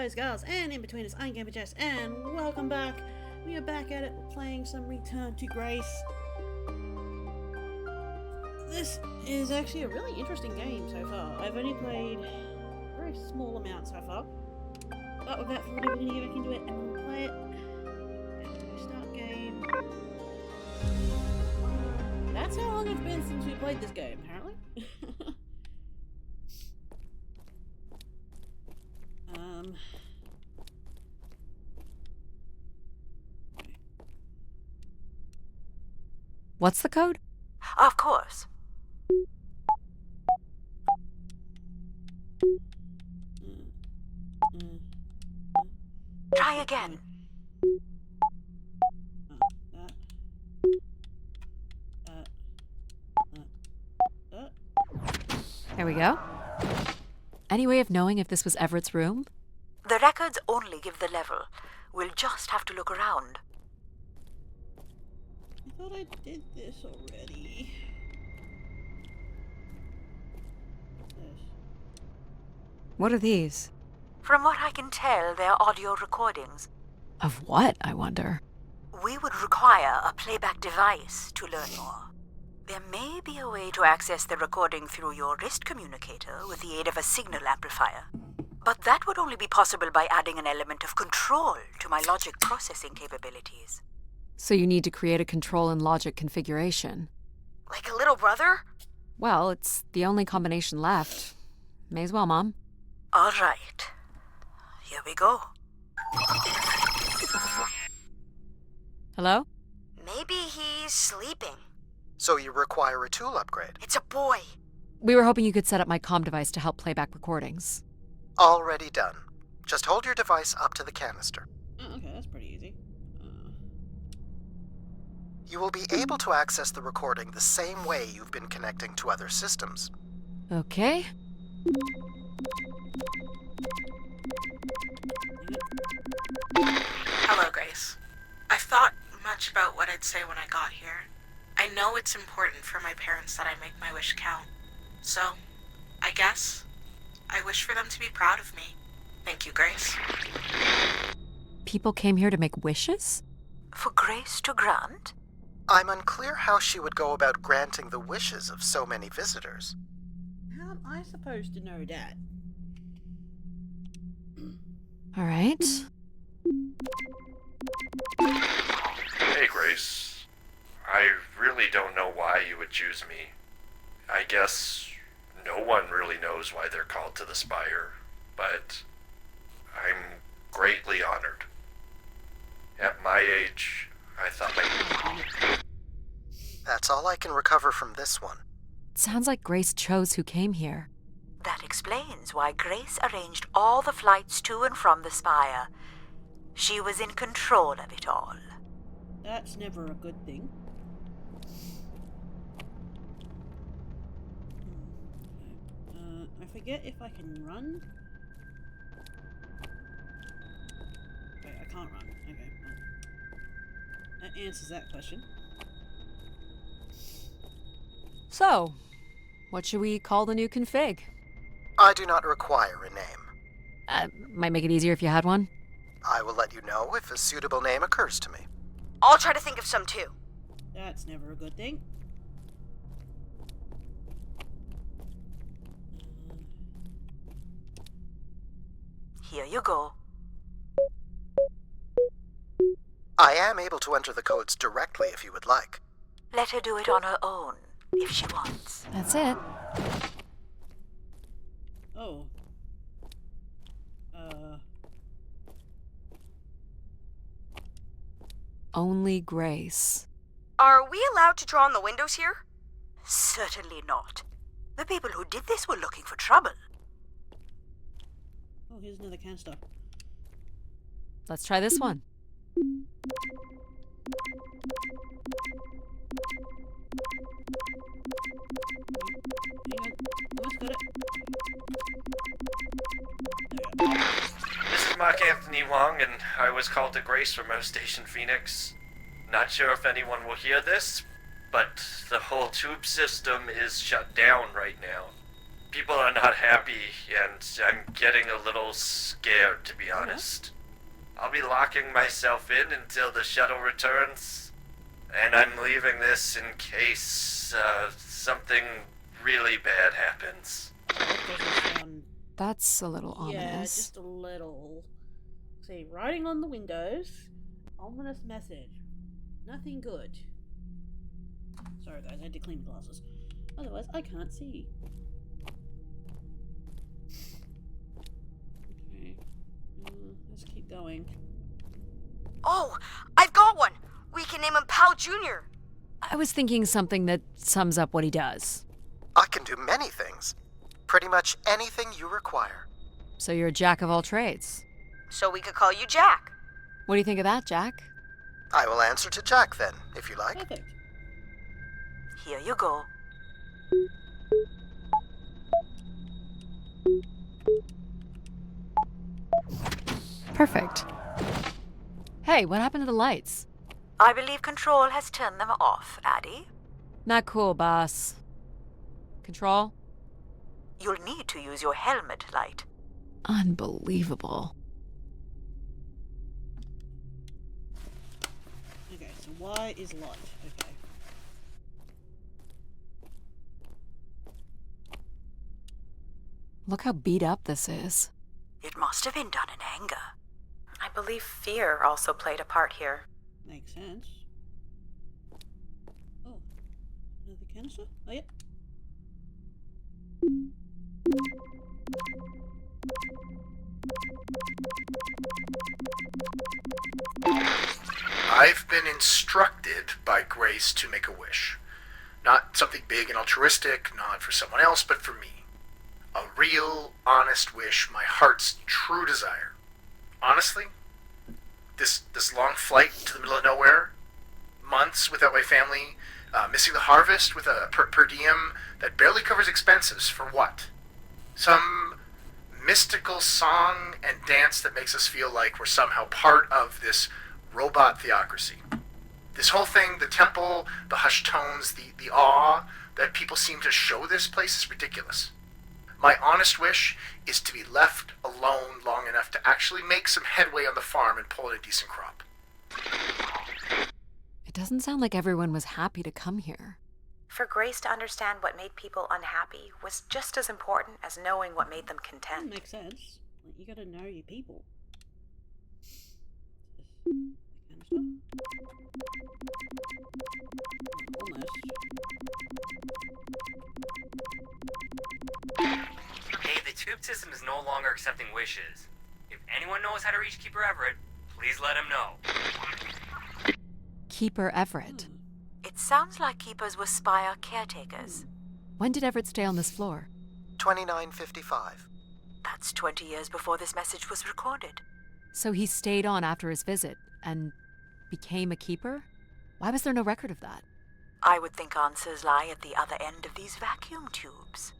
boys, girls, and in between us, I'm Gamer Jess, and welcome back. We are back at it, playing some Return to Grace. This is actually a really interesting game so far. I've only played a very small amount so far, but without further ado, we're going to get back into it and we'll play it. Start game. That's how long it's been since we played this game, apparently. What's the code? Of course. Try again. There we go. Any way of knowing if this was Everett's room? The records only give the level. We'll just have to look around. I thought I did this already. What are these? From what I can tell, they're audio recordings. Of what, I wonder? We would require a playback device to learn more. There may be a way to access the recording through your wrist communicator with the aid of a signal amplifier. But that would only be possible by adding an element of control to my logic processing capabilities. So you need to create a control and logic configuration. Like a little brother? Well, it's the only combination left. May as well, Mom. All right. Here we go. Hello? Maybe he's sleeping. So you require a tool upgrade. It's a boy. We were hoping you could set up my comm device to help play back recordings. Already done. Just hold your device up to the canister. Oh, okay, that's pretty easy. You will be able to access the recording the same way you've been connecting to other systems. Okay. Hello, Grace. I've thought much about what I'd say when I got here. I know it's important for my parents that I make my wish count. So, I guess, I wish for them to be proud of me. Thank you, Grace. People came here to make wishes? For Grace to grant? I'm unclear how she would go about granting the wishes of so many visitors. How am I supposed to know that? All right. Hey, Grace. I really don't know why you would choose me. I guess no one really knows why they're called to the Spire, but I'm greatly honored. At my age, I thought That's all I can recover from this one. It sounds like Grace chose who came here. That explains why Grace arranged all the flights to and from the Spire. She was in control of it all. That's never a good thing. I forget if I can run. Wait, I can't run. Okay, well, that answers that question. So, what should we call the new config? I do not require a name. Might make it easier if you had one. I will let you know if a suitable name occurs to me. I'll try to think of some too. That's never a good thing. Here you go. I am able to enter the codes directly if you would like. Let her do it on her own, if she wants. That's it. Oh. Only Grace. Are we allowed to draw on the windows here? Certainly not. The people who did this were looking for trouble. Oh, here's another canister. Let's try this one. Almost got it. This is Mark Anthony Wong, and I was called to Grace from Earth Station Phoenix. Not sure if anyone will hear this, but the whole tube system is shut down right now. People are not happy, and I'm getting a little scared, to be honest. I'll be locking myself in until the shuttle returns, and I'm leaving this in case something really bad happens. That doesn't sound... That's a little Yeah, ominous. just a little. See, writing on the windows, ominous message. Nothing good. Sorry guys, I had to clean my glasses. Otherwise, I can't see. Okay. Let's keep going. Oh, I've got one! We can name him Pal Jr. I was thinking something that sums up what he does. I can do many things. Pretty much anything you require. So you're a jack of all trades. So we could call you Jack. What do you think of that, Jack? I will answer to Jack then, if you like. Perfect. Here you go. Perfect. Hey, what happened to the lights? I believe Control has turned them off, Addy. Not cool, boss. Control? You'll need to use your helmet light. Unbelievable. Okay, so why is light? Okay. Look how beat up this is. It must have been done in anger. I believe fear also played a part here. Makes sense. Oh, another canister? Oh, yep. I've been instructed by Grace to make a wish. Not something big and altruistic, not for someone else, but for me. A real, honest wish, my heart's true desire. Honestly, this long flight to the middle of nowhere, months without my family, missing the harvest with a per diem that barely covers expenses, for what? Some mystical song and dance that makes us feel like we're somehow part of this robot theocracy. This whole thing, the temple, the hushed tones, the awe that people seem to show this place is ridiculous. My honest wish is to be left alone long enough to actually make some headway on the farm and pull in a decent crop. It doesn't sound like everyone was happy to come here. For Grace to understand what made people unhappy was just as important as knowing what made them That content. makes sense. Like, you gotta know your people. Canister? Almost. Hey, the tube system is no longer accepting wishes. If anyone knows how to reach Keeper Everett, please let him know. Keeper Everett. It sounds like keepers were Spire caretakers. When did Everett stay on this floor? 2955. That's 20 years before this message was recorded. So he stayed on after his visit and became a keeper? Why was there no record of that? I would think answers lie at the other end of these vacuum tubes.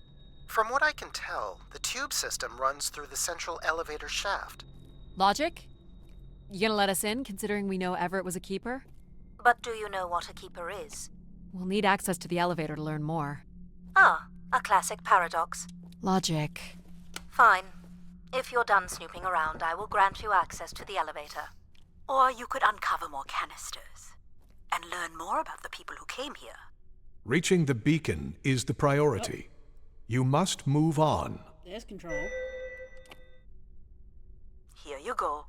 From what I can tell, the tube system runs through the central elevator shaft. Logic? You gonna let us in, considering we know Everett was a keeper? But do you know what a keeper is? We'll need access to the elevator to learn more. Ah, a classic paradox. Logic. Fine. If you're done snooping around, I will grant you access to the elevator. Or you could uncover more canisters and learn more about the people who came here. Reaching the beacon is the priority. You must move on. There's Control. Here you go.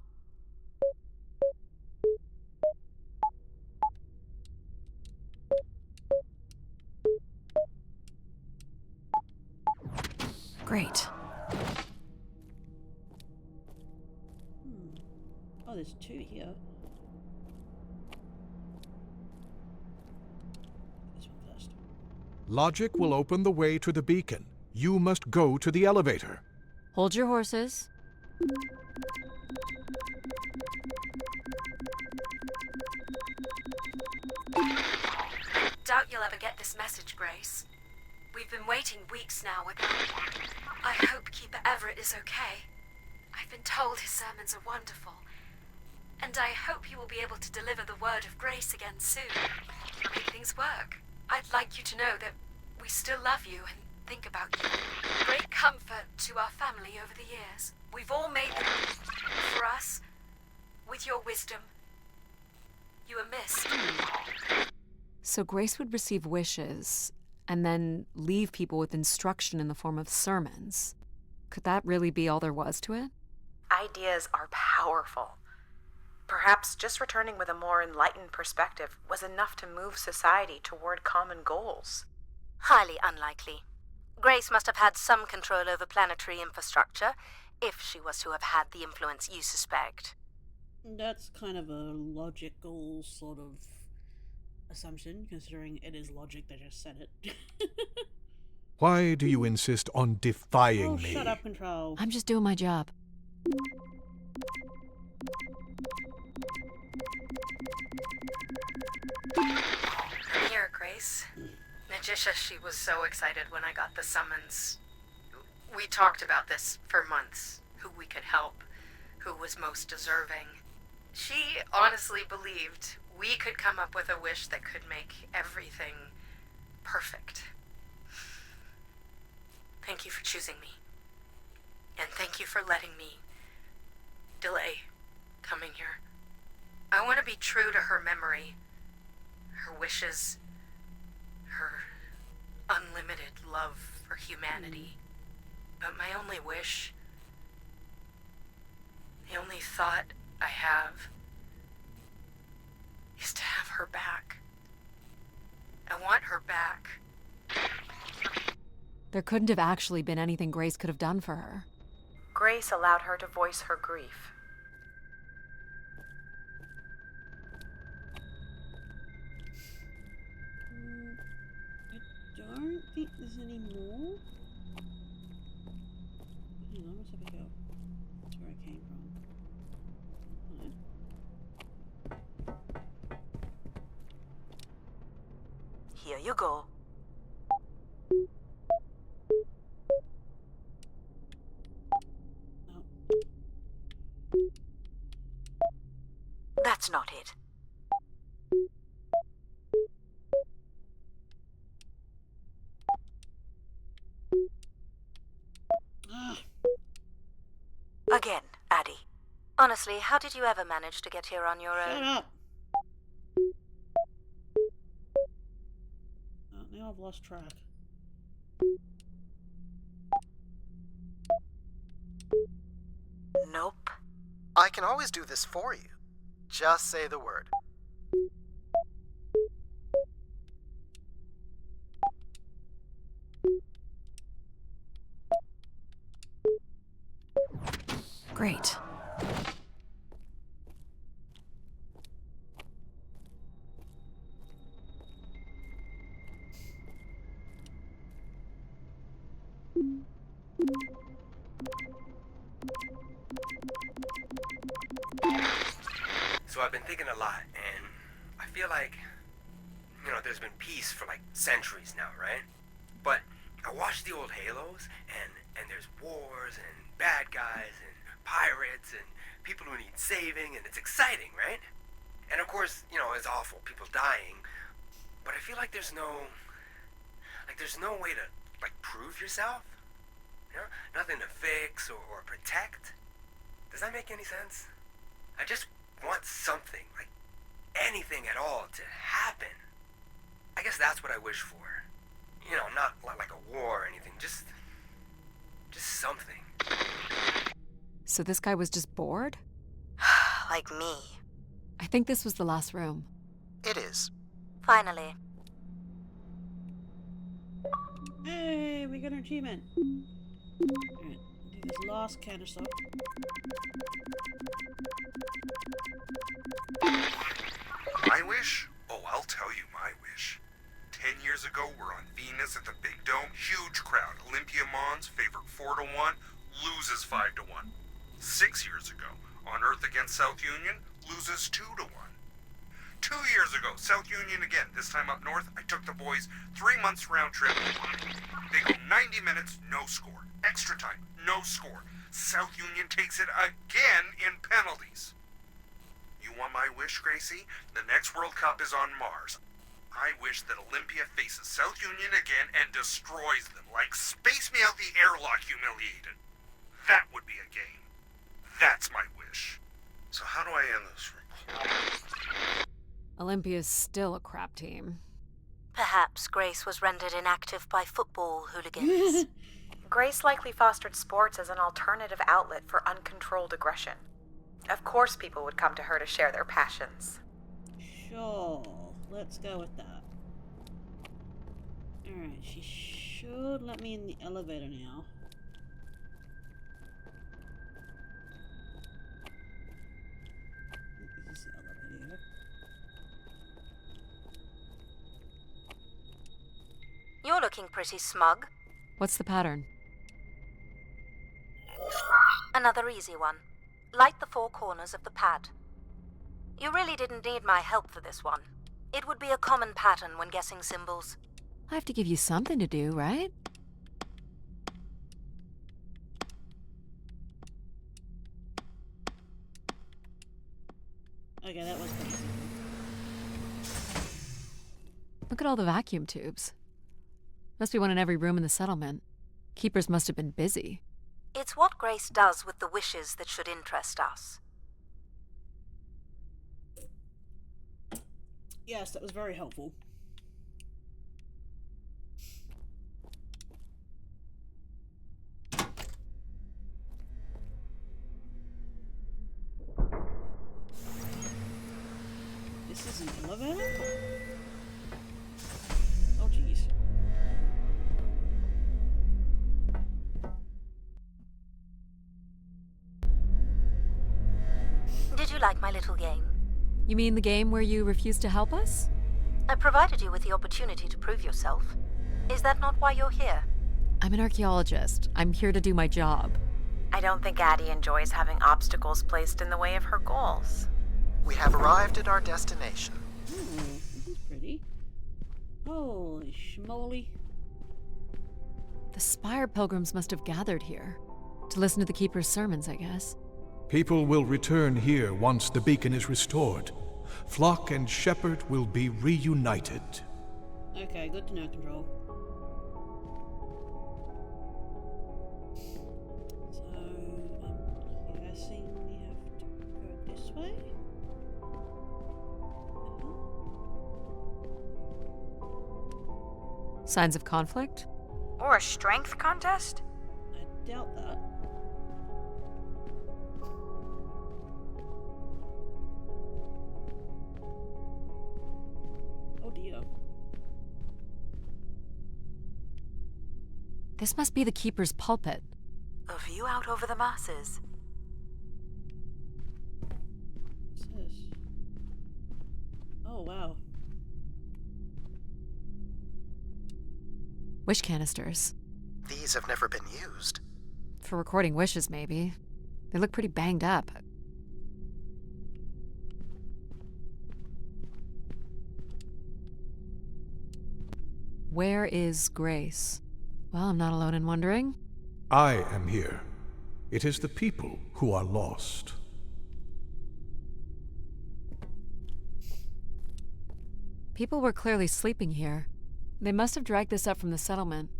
Great. Oh, there's two here. This one first. Logic will open the way to the beacon. You must go to the elevator. Hold your horses. Doubt you'll ever get this message, Grace. We've been waiting weeks now without... I hope Keeper Everett is okay. I've been told his sermons are wonderful. And I hope he will be able to deliver the word of grace again soon. Make things work. I'd like you to know that we still love you and think about you. Great comfort to our family over the years. We've all made them for us. With your wisdom, you are missed. So Grace would receive wishes and then leave people with instruction in the form of sermons. Could that really be all there was to it? Ideas are powerful. Perhaps just returning with a more enlightened perspective was enough to move society toward common goals. Highly unlikely. Grace must have had some control over planetary infrastructure, if she was to have had the influence you suspect. That's kind of a logical sort of assumption, considering it is logic that just said it. Why do you insist on defying Oh, me? shut up, Control. I'm just doing my job. I'm here, Grace. Najisha, she was so excited when I got the summons. We talked about this for months, who we could help, who was most deserving. She honestly believed we could come up with a wish that could make everything perfect. Thank you for choosing me. And thank you for letting me delay coming here. I want to be true to her memory, her wishes, her unlimited love for humanity. But my only wish, the only thought I have, is to have her back. I want her back. There couldn't have actually been anything Grace could have done for her. Grace allowed her to voice her grief. I don't think there's any more. Hang on, let's have a go. That's where I came from. Here you go. That's not it. Again, Addie. Honestly, how did you ever manage to get here on your Shut own? up! Oh, now I've lost track. Nope. I can always do this for you. Just say the word. Great. So I've been thinking a lot, and I feel like, there's been peace for like centuries now, right? But I watch the old Halos, and there's wars, and bad guys, and pirates, and people who need saving, and it's exciting, right? And of course, it's awful, people dying, but I feel like there's no way to, prove yourself, Nothing to fix or protect. Does that make any sense? I just want something, anything at all to happen. I guess that's what I wish for. Not like a war or anything, just something. So this guy was just bored? Like me. I think this was the last room. It is. Finally. Hey, we got an achievement. Alright, do this last canister. My wish? Oh, I'll tell you my wish. 10 years ago, we're on Venus at the Big Dome. Huge crowd. Olympia Mons favored 4-1, loses 5-1. 6 years ago, on Earth against South Union, loses 2-1. 2 years ago, South Union again, this time up north. I took the boys 3 months round trip. They go 90 minutes, no score. Extra time, no score. South Union takes it again in penalties. You want my wish, Gracie? The next World Cup is on Mars. I wish that Olympia faces South Union again and destroys them, like Space Me Out the Airlock humiliated. That would be a game. That's my wish. So how do I end this report? Olympia's still a crap team. Perhaps Grace was rendered inactive by football hooligans. Grace likely fostered sports as an alternative outlet for uncontrolled aggression. Of course people would come to her to share their passions. Sure, let's go with that. Alright, she should let me in the elevator now. This is the elevator. You're looking pretty smug. What's the pattern? Another easy one. Light the 4 corners of the pad. You really didn't need my help for this one. It would be a common pattern when guessing symbols. I have to give you something to do, right? Okay, that was pretty simple. Look at all the vacuum tubes. Must be one in every room in the settlement. Keepers must have been busy. It's what Grace does with the wishes that should interest us. Yes, that was very helpful. This is an elevator? Oh, jeez. Did you like my little game? You mean the game where you refused to help us? I provided you with the opportunity to prove yourself. Is that not why you're here? I'm an archaeologist. I'm here to do my job. I don't think Addie enjoys having obstacles placed in the way of her goals. We have arrived at our destination. Ooh, this is pretty. Holy schmoly. The Spire pilgrims must have gathered here. To listen to the Keeper's sermons, I guess. People will return here once the beacon is restored. Flock and shepherd will be reunited. Okay, good to know, Control. So, I'm guessing we have to go this way? Signs of conflict? Or a strength contest? I doubt that. Oh dear. This must be the Keeper's pulpit. A view out over the masses. What's this? Oh wow. Wish canisters. These have never been used. For recording wishes, maybe. They look pretty banged up. Where is Grace? Well, I'm not alone in wondering. I am here. It is the people who are lost. People were clearly sleeping here. They must have dragged this up from the settlement.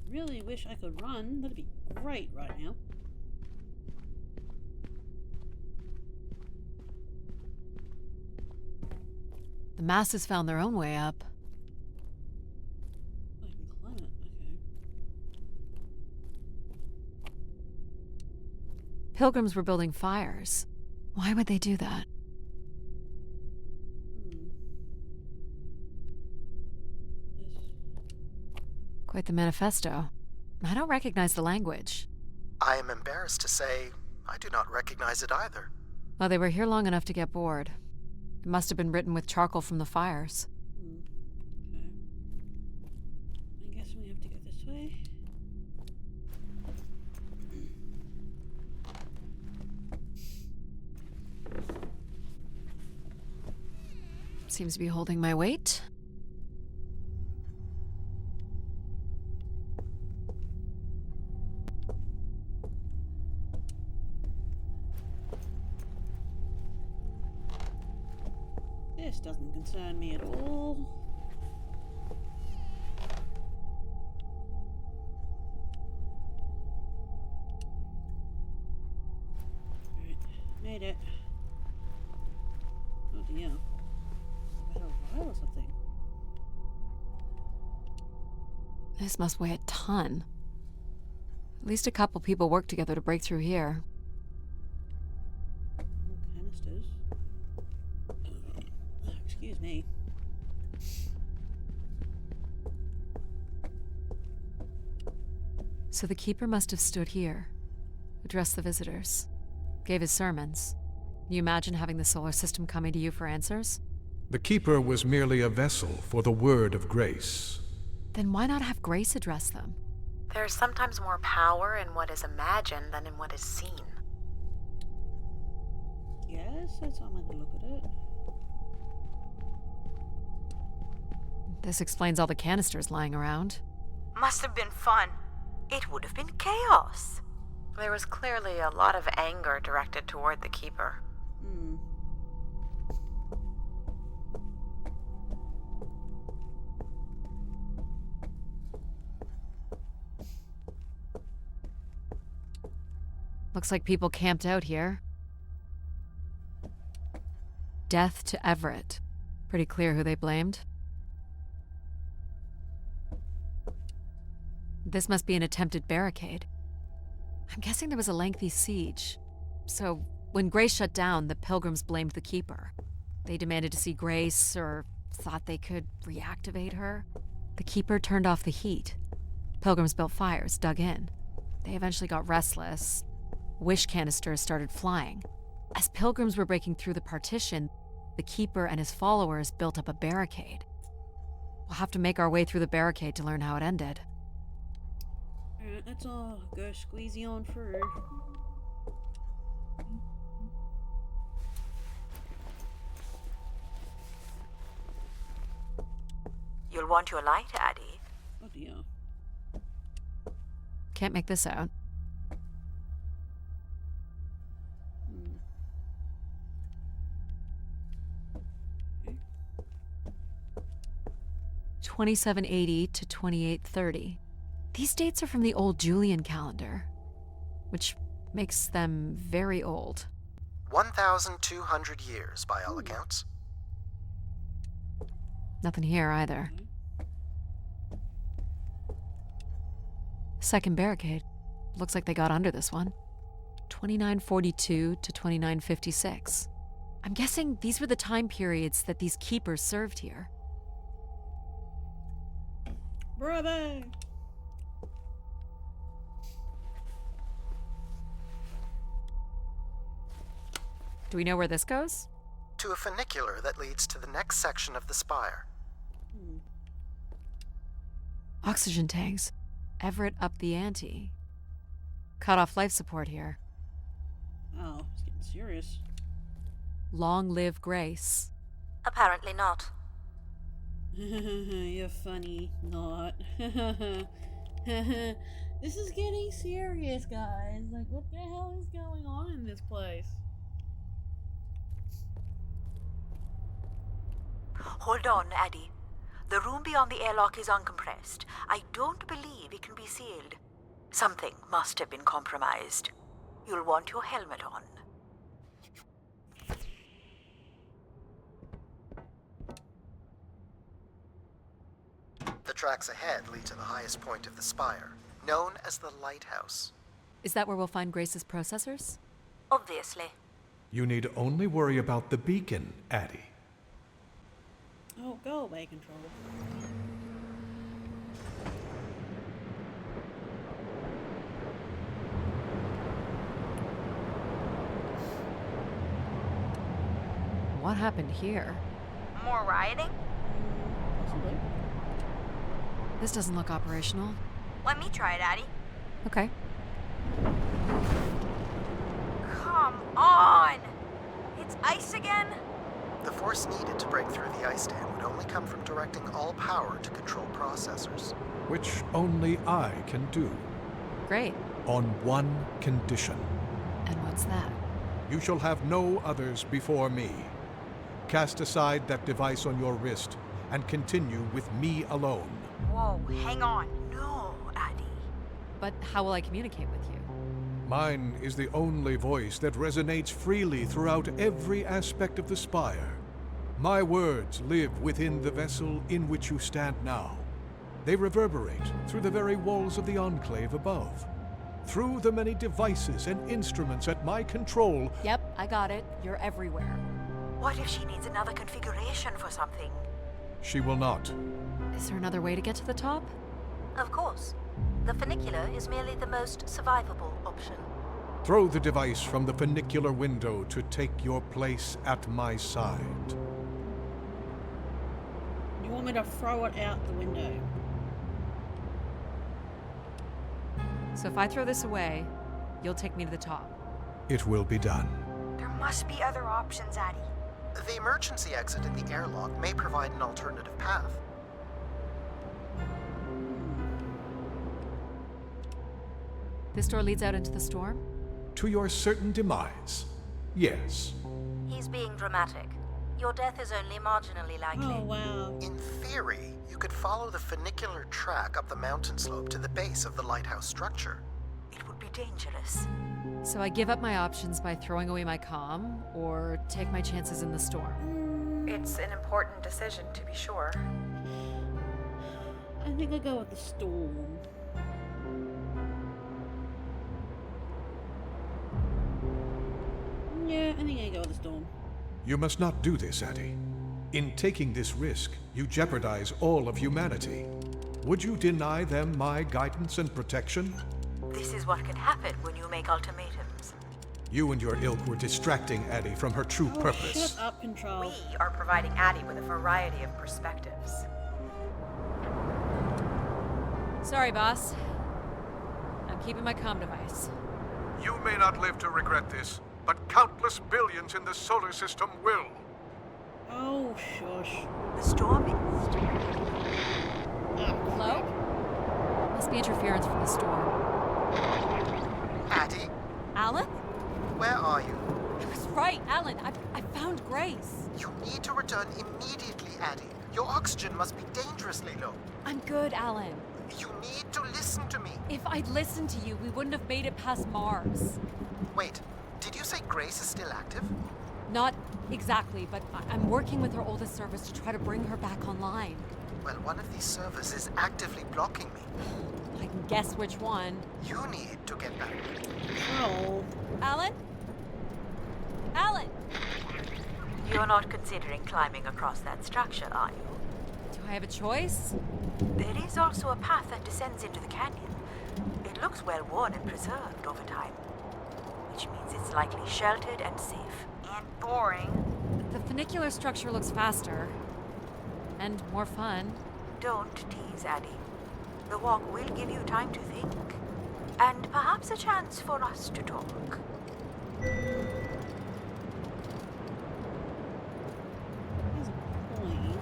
Really wish I could run. That'd be great right now. The masses found their own way up. I can climb it. Okay. Pilgrims were building fires. Why would they do that? Quite the manifesto. I don't recognize the language. I am embarrassed to say I do not recognize it either. Well, they were here long enough to get bored. It must have been written with charcoal from the fires. Okay. I guess we have to go this way. Seems to be holding my weight. This doesn't concern me at all. Right, made it. Oh dear. About a while or something. This must weigh a ton. At least a couple people worked together to break through here. More canisters. Oh, excuse me. So the Keeper must have stood here, addressed the visitors, gave his sermons. You imagine having the solar system coming to you for answers? The Keeper was merely a vessel for the word of grace. Then why not have Grace address them? There's sometimes more power in what is imagined than in what is seen. Yes, that's one way to look at it. This explains all the canisters lying around. Must have been fun. It would have been chaos. There was clearly a lot of anger directed toward the Keeper. Hmm. Looks like people camped out here. Death to Everett. Pretty clear who they blamed. This must be an attempted barricade. I'm guessing there was a lengthy siege. So, when Grace shut down, the Pilgrims blamed the Keeper. They demanded to see Grace, or thought they could reactivate her. The Keeper turned off the heat. Pilgrims built fires, dug in. They eventually got restless. Wish canisters started flying. As Pilgrims were breaking through the partition, the Keeper and his followers built up a barricade. We'll have to make our way through the barricade to learn how it ended. Alright, let's all go squeezy on through. You'll want your light, Addie. Oh dear. Can't make this out. Hmm. 2780 to 2830. These dates are from the old Julian calendar, which makes them very old. 1,200 years, by all accounts. Nothing here either. Second barricade. Looks like they got under this one. 2942 to 2956. I'm guessing these were the time periods that these keepers served here. Bravo! Do we know where this goes? To a funicular that leads to the next section of the spire. Hmm. Oxygen tanks. Everett upped the ante. Cut off life support here. Oh, it's getting serious. Long live Grace. Apparently not. You're funny, not. This is getting serious, guys. Like, what the hell is going on in this place? Hold on, Addie. The room beyond the airlock is uncompressed. I don't believe it can be sealed. Something must have been compromised. You'll want your helmet on. The tracks ahead lead to the highest point of the spire, known as the lighthouse. Is that where we'll find Grace's processors? Obviously. You need only worry about the beacon, Addie. Oh, go away, Control. What happened here? More rioting? Possibly. This doesn't look operational. Let me try it, Addie. Okay. Come on! It's ice again? The force needed to break through the ice dam would only come from directing all power to control processors. Which only I can do. Great. On one condition. And what's that? You shall have no others before me. Cast aside that device on your wrist and continue with me alone. Whoa, hang on. No, Addy. But how will I communicate with you? Mine is the only voice that resonates freely throughout every aspect of the spire. My words live within the vessel in which you stand now. They reverberate through the very walls of the Enclave above. Through the many devices and instruments at my control. Yep, I got it. You're everywhere. What if she needs another configuration for something? She will not. Is there another way to get to the top? Of course. The funicular is merely the most survivable option. Throw the device from the funicular window to take your place at my side. You want me to throw it out the window? So if I throw this away, you'll take me to the top. It will be done. There must be other options, Addie. The emergency exit in the airlock may provide an alternative path. This door leads out into the storm? To your certain demise, yes. He's being dramatic. Your death is only marginally likely. Oh, wow. In theory, you could follow the funicular track up the mountain slope to the base of the lighthouse structure. It would be dangerous. So I give up my options by throwing away my comm, or take my chances in the storm? It's an important decision, to be sure. I think I'll go with the storm. Yeah, I think I go with the storm. You must not do this, Addie. In taking this risk, you jeopardize all of humanity. Would you deny them my guidance and protection? This is what can happen when you make ultimatums. You and your ilk were distracting Addie from her true purpose. Shut up, Control. We are providing Addie with a variety of perspectives. Sorry, boss. I'm keeping my comm device. You may not live to regret this, but countless billions in the solar system will. Oh, shush. The storm is... Hello? Must be interference from the storm. Addie, Alan? where are you? I was right, Alan. I found Grace. You need to return immediately, Addie. Your oxygen must be dangerously low. I'm good, Alan. You need to listen to me. If I'd listened to you, we wouldn't have made it past Mars. Wait, did you say Grace is still active? Not exactly, but I'm working with her oldest servers to try to bring her back online. Well, one of these servers is actively blocking me. I can guess which one. You need to get back. Oh. Alan? Alan! You're not considering climbing across that structure, are you? Do I have a choice? There is also a path that descends into the canyon. It looks well worn and preserved over time, which means it's likely sheltered and safe. And boring. The funicular structure looks faster. And more fun. Don't tease, Addie. The walk will give you time to think. And perhaps a chance for us to talk. There's a point.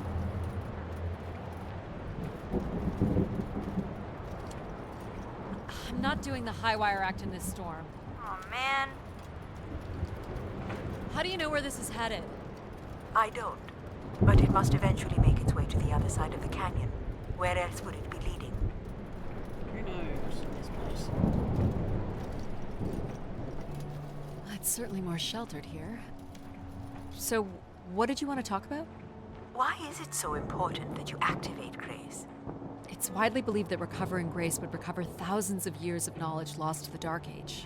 I'm not doing the high wire act in this storm. Oh, man. How do you know where this is headed? I don't. But it must eventually make its way to the other side of the canyon. Where else would it be leading? Who knows in this place? It's certainly more sheltered here. So, what did you want to talk about? Why is it so important that you activate Grace? It's widely believed that recovering Grace would recover thousands of years of knowledge lost to the Dark Age.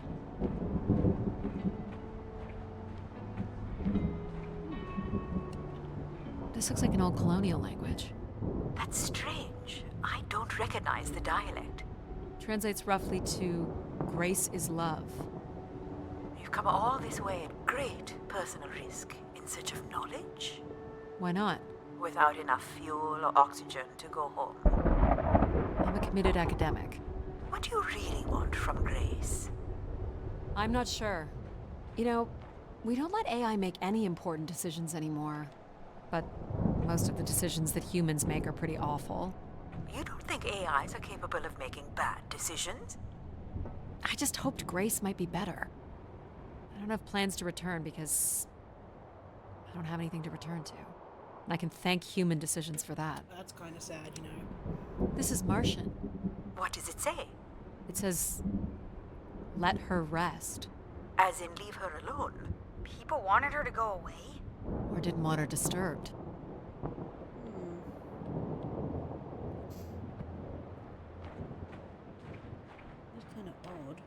This looks like an old colonial language. That's strange. I don't recognize the dialect. Translates roughly to Grace is love. You've come all this way at great personal risk in search of knowledge? Why not? Without enough fuel or oxygen to go home. I'm a committed academic. What do you really want from Grace? I'm not sure. You know, we don't let AI make any important decisions anymore. but most of the decisions that humans make are pretty awful. You don't think AIs are capable of making bad decisions? I just hoped Grace might be better. I don't have plans to return because I don't have anything to return to. And I can thank human decisions for that. That's kind of sad, you know. This is Martian. What does it say? It says, let her rest. As in leave her alone? People wanted her to go away? Or didn't want her disturbed. That's kind of odd.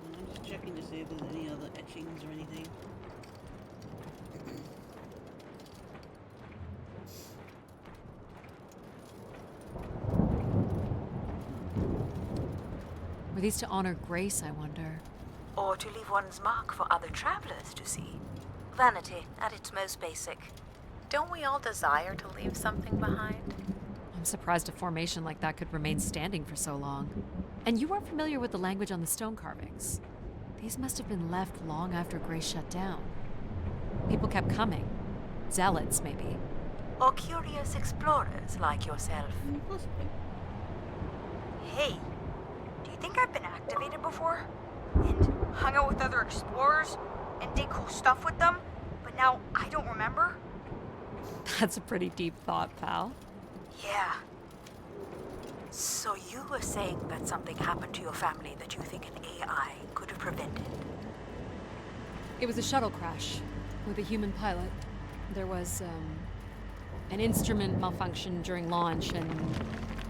I'm just checking to see if there's any other etchings or anything. Were these to honor Grace, I wonder? Or to leave one's mark for other travelers to see? Vanity, at its most basic. Don't we all desire to leave something behind? I'm surprised a formation like that could remain standing for so long. And you weren't familiar with the language on the stone carvings. These must have been left long after Grace shut down. People kept coming. Zealots, maybe. Or curious explorers like yourself? Possibly. Hey, do you think I've been activated before? And hung out with other explorers? And did cool stuff with them? But now I don't remember? That's a pretty deep thought, pal. Yeah. So you were saying that something happened to your family that you think an AI could have prevented? It was a shuttle crash with a human pilot. There was, an instrument malfunction during launch, and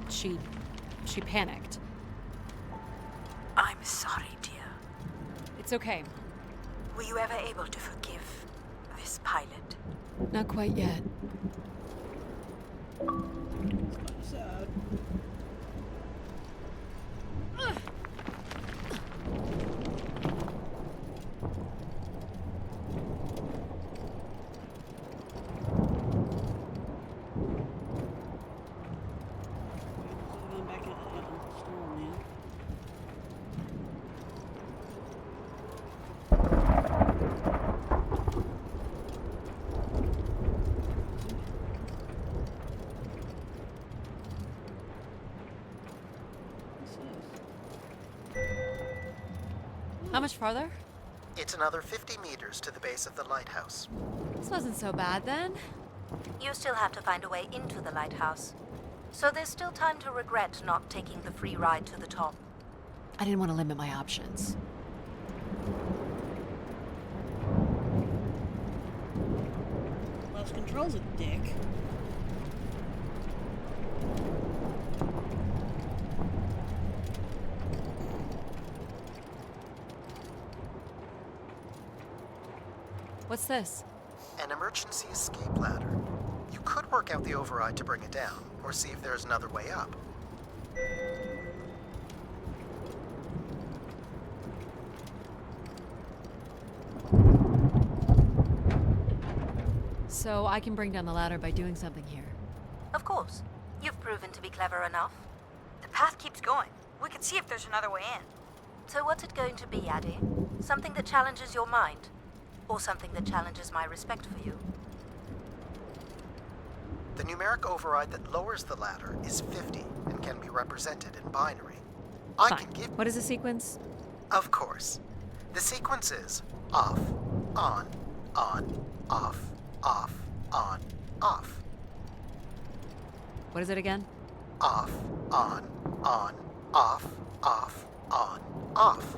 she panicked. I'm sorry, dear. It's okay. Were you ever able to forgive this pilot? Not quite yet. It's kind of sad. Going back out the storm now. How much farther? It's another 50 meters to the base of the lighthouse. This wasn't so bad then. You still have to find a way into the lighthouse. So there's still time to regret not taking the free ride to the top. I didn't want to limit my options. Lost control's a dick. What's this? An emergency escape ladder. You could work out the override to bring it down, or see if there's another way up. So I can bring down the ladder by doing something here. Of course. You've proven to be clever enough. The path keeps going. We can see if there's another way in. So what's it going to be, Addie? Something that challenges your mind? Or something that challenges my respect for you? The numeric override that lowers the ladder is 50 and can be represented in binary. I Fine. can give... What is the sequence? Of course. The sequence is off, on, off, on, off. What is it again? Off, on, off, on, off.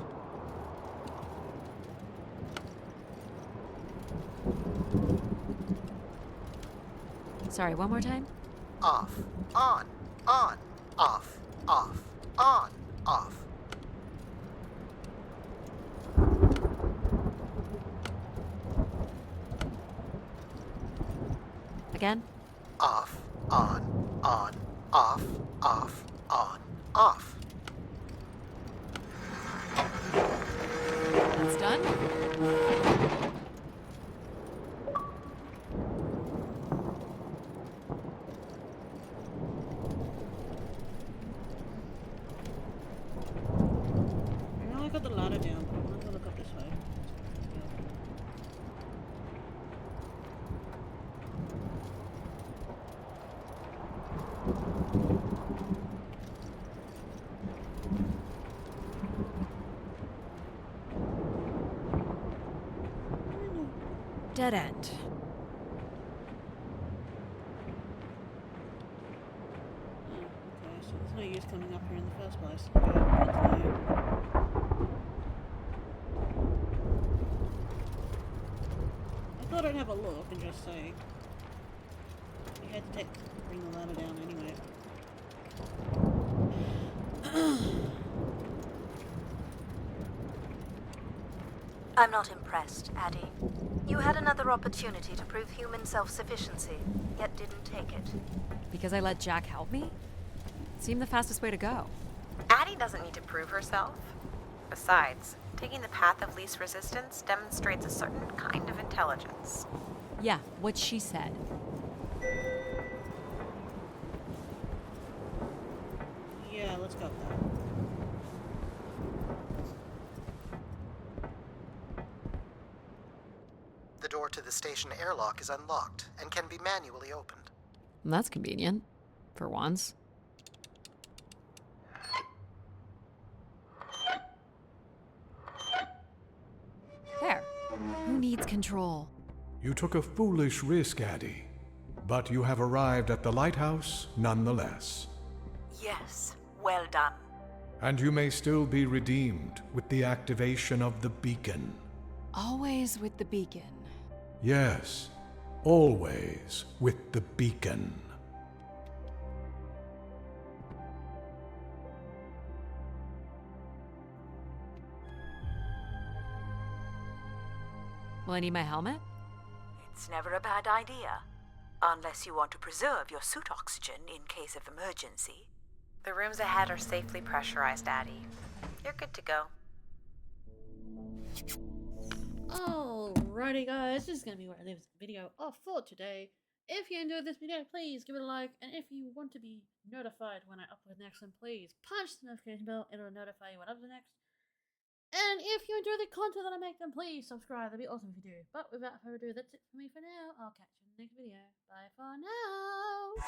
Sorry, one more time? Off, on, off, on, off. again? Off, on, off, on, off. That's done? I know I got the ladder down, but I want to look up this way. Dead end. Okay, so there's no use coming up here in the first place. Okay, that's fine. I thought I'd have a look and just say. We had to bring the ladder down anyway. I'm not impressed, Addie. You had another opportunity to prove human self-sufficiency, yet didn't take it. Because I let Jack help me? Seemed the fastest way to go. Addie doesn't need to prove herself. Besides, taking the path of least resistance demonstrates a certain kind of intelligence. Yeah, what she said. Yeah, let's go with that. The door to the station airlock is unlocked and can be manually opened. That's convenient. For once. There. Who needs control? You took a foolish risk, Addie. But you have arrived at the lighthouse nonetheless. Yes, well done. And you may still be redeemed with the activation of the beacon. Always with the beacon. Yes, always with the beacon. Will I need my helmet? It's never a bad idea. Unless you want to preserve your suit oxygen in case of emergency. The rooms ahead are safely pressurized, Addie. You're good to go. Alrighty guys, this is going to be where I leave this video off for today. If you enjoyed this video, please give it a like, and if you want to be notified when I upload next one, please punch the notification bell, it'll notify you when I upload next. And if you enjoy the content that I make, then please subscribe, that'd be awesome if you do. But without further ado, that's it for me for now. I'll catch you in the next video. Bye for now!